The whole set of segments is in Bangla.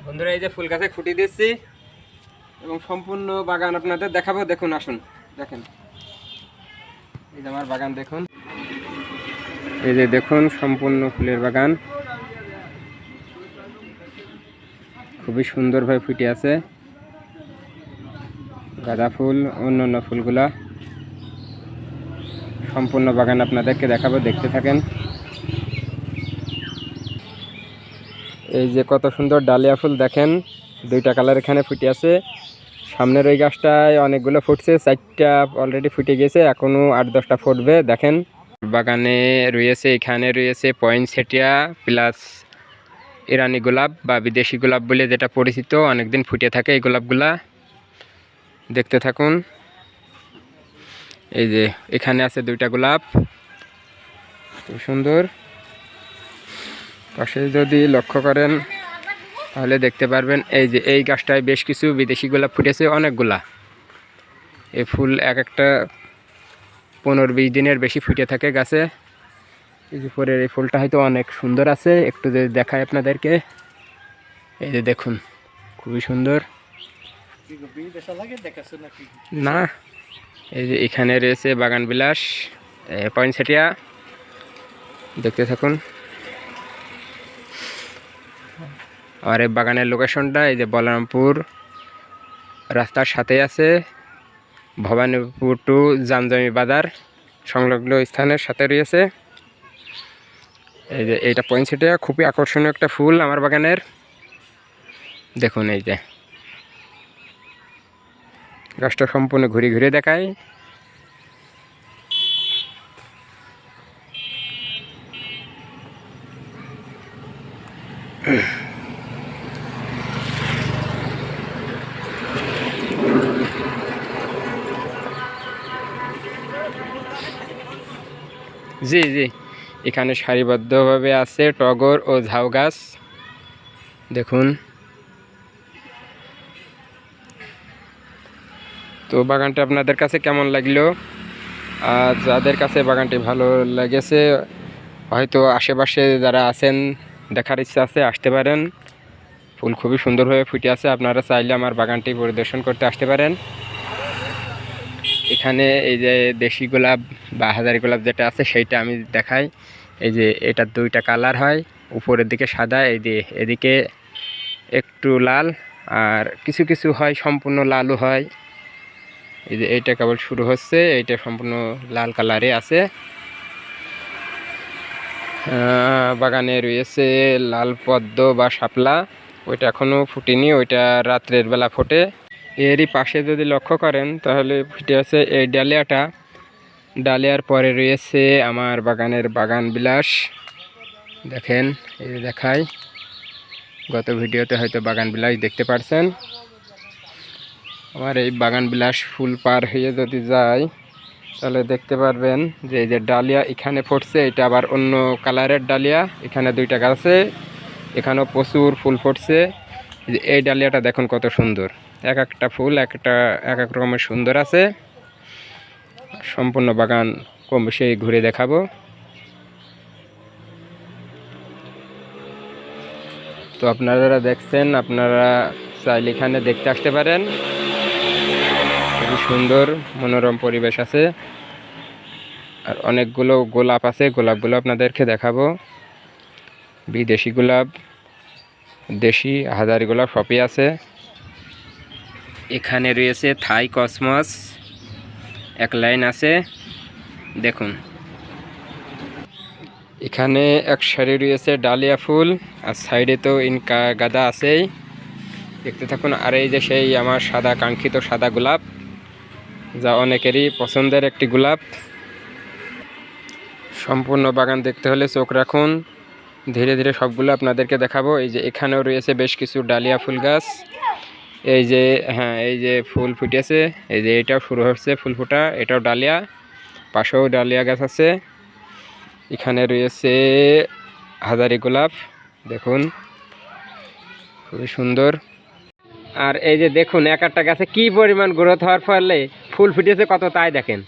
বন্ধুরা এই যে ফুল গাছে খুঁটি দিচ্ছি এবং সম্পূর্ণ বাগান আপনাদের দেখাবো। দেখুন, আসুন দেখেন, এই যে আমার বাগান দেখুন। এই যে দেখুন সম্পূর্ণ ফুলের বাগান, খুবই সুন্দরভাবে ফুটে আছে গাঁদা ফুল, অন্যান্য ফুলগুলা। সম্পূর্ণ বাগান আপনাদেরকে দেখাবো, দেখতে থাকেন। এই যে কত সুন্দর ডালিয়া ফুল দেখেন, দুইটা কালার এখানে ফুটে আছে। সামনের ওই গাছটায় অনেকগুলো ফুটছে, 4টা অলরেডি ফুটে গেছে, এখনো 8-10টা ফুটবে। দেখেন বাগানে রয়েছে, এখানে রয়েছে পয়েন্টসেটিয়া প্লাস ইরানি গোলাপ বা বিদেশি গোলাপ বলে যেটা পরিচিত, অনেকদিন ফুটে থাকে এই গোলাপগুলা। দেখতে থাকুন। এই যে এখানে আছে 2টা গোলাপ, খুব সুন্দর। পাশে যদি লক্ষ্য করেন তাহলে দেখতে পারবেন এই যে এই গাছটায় বেশ কিছু বিদেশি গোলাপ ফুটেছে, অনেকগুলা। এই ফুল এক একটা 15-20 দিনের বেশি ফুটে থাকে গাছে। এই যে পরের এই ফুলটা হয়তো অনেক সুন্দর আছে, একটু যদি দেখায় আপনাদেরকে। এই যে দেখুন, খুবই সুন্দর না। এই যে এখানে রয়েছে বাগান বিলাস পয়েন্টসেটিয়া, দেখতে থাকুন। আর এই বাগানের লোকেশনটা এই যে বলরামপুর রাস্তার সাথে আছে, ভবানীপুর টু জামজমি বাজার সংলগ্ন স্থানের সাথে রয়েছে। এই যে এইটা পয়েন্টসেটিয়া, খুবই আকর্ষণীয় একটা ফুল আমার বাগানের। দেখুন এই যে গাছটা সম্পূর্ণ ঘুরে ঘুরে দেখায়। জি জি, এখানে সারিবদ্ধভাবে আছে টগর ও ঝাউ গাছ, দেখুন। তো বাগানটা আপনাদের কাছে কেমন লাগলো? আর যাদের কাছে বাগানটি ভালো লেগেছে, হয়তো আশেপাশে যারা আছেন দেখার ইচ্ছা আছে, আসতে পারেন। ফুল খুবই সুন্দরভাবে ফুটে আছে, আপনারা চাইলে আমার বাগানটি পরিদর্শন করতে আসতে পারেন। এখানে এই যে দেশি গোলাপ বা হাজারি গোলাপ যেটা আছে সেইটা আমি দেখাই। এই যে এটা 2টা কালার হয়, উপরের দিকে সাদা, এই যে এদিকে একটু লাল, আর কিছু কিছু হয় সম্পূর্ণ লালও হয়। এই যে এইটা কেবল শুরু হচ্ছে, এইটা সম্পূর্ণ লাল কালারে আছে। বাগানে রয়েছে লাল পদ্ম বা শাপলা, ওইটা এখনও ফুটেনি, ওইটা রাত্রের বেলা ফোটে। এরই পাশে যদি লক্ষ্য করেন তাহলে ফুটে আছে এই ডালিয়াটা। ডালিয়ার পরে রয়েছে আমার বাগানের বাগান বিলাস, দেখেন। এই যে দেখাই, গত ভিডিওতে হয়তো বাগান বিলাস দেখতে পারছেন। আমার এই বাগান বিলাস ফুল পার হয়ে যদি যায় তাহলে দেখতে পারবেন যে এই যে ডালিয়া এখানে ফুটছে, এটা আবার অন্য কালারের ডালিয়া। এখানে 2টা গাছে, এখানেও প্রচুর ফুল ফুটছে। এই ডালিয়াটা দেখুন কত সুন্দর, এক একটা ফুল এক এক রকমের সুন্দর আছে। সম্পূর্ণ বাগান কম বেশি ঘুরে দেখাবো। তো আপনারা যারা দেখছেন, আপনারা চাইলে এখানে দেখতে আসতে পারেন। খুবই সুন্দর মনোরম পরিবেশ আছে, আর অনেকগুলো গোলাপ আছে, গোলাপগুলো আপনাদেরকে দেখাবো। বিদেশি গোলাপ, দেশি হাজারি গোলাপ সবই আছে। এখানে রয়েছে থাই কসমস, এক লাইন আছে, দেখুন। এখানে এক সারি রয়েছে ডালিয়া ফুল, আর সাইডে তো ইনকা গাঁদা আছেই, দেখতে থাকুন। আর এই যে সেই আমার সাদা কাঙ্ক্ষিত সাদা গোলাপ, যা অনেকেরই পছন্দের একটি গোলাপ। সম্পূর্ণ বাগান দেখতে হলে চোখ রাখুন, ধীরে ধীরে সবগুলো আপনাদেরকে দেখাবো। এই যে এখানেও রয়েছে বেশ কিছু ডালিয়া ফুল গাছ। এই যে হ্যাঁ, এই যে ফুল ফুটেছে, এই যে এটাও শুরু হচ্ছে ফুল ফোটা, এটাও ডালিয়া, পাশেও ডালিয়া গাছ আছে। এখানে রয়েছে হাজারি গোলাপ, দেখুন খুবই সুন্দর। আর এই যে দেখুন এক একটা গাছে কি পরিমাণ গ্রোথ হওয়ার ফলে ফুল ফুটেছে কত, তাই দেখেন।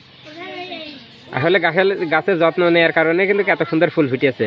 আসলে গাছের যত্ন নেওয়ার কারণে কিন্তু এত সুন্দর ফুল ফুটেছে।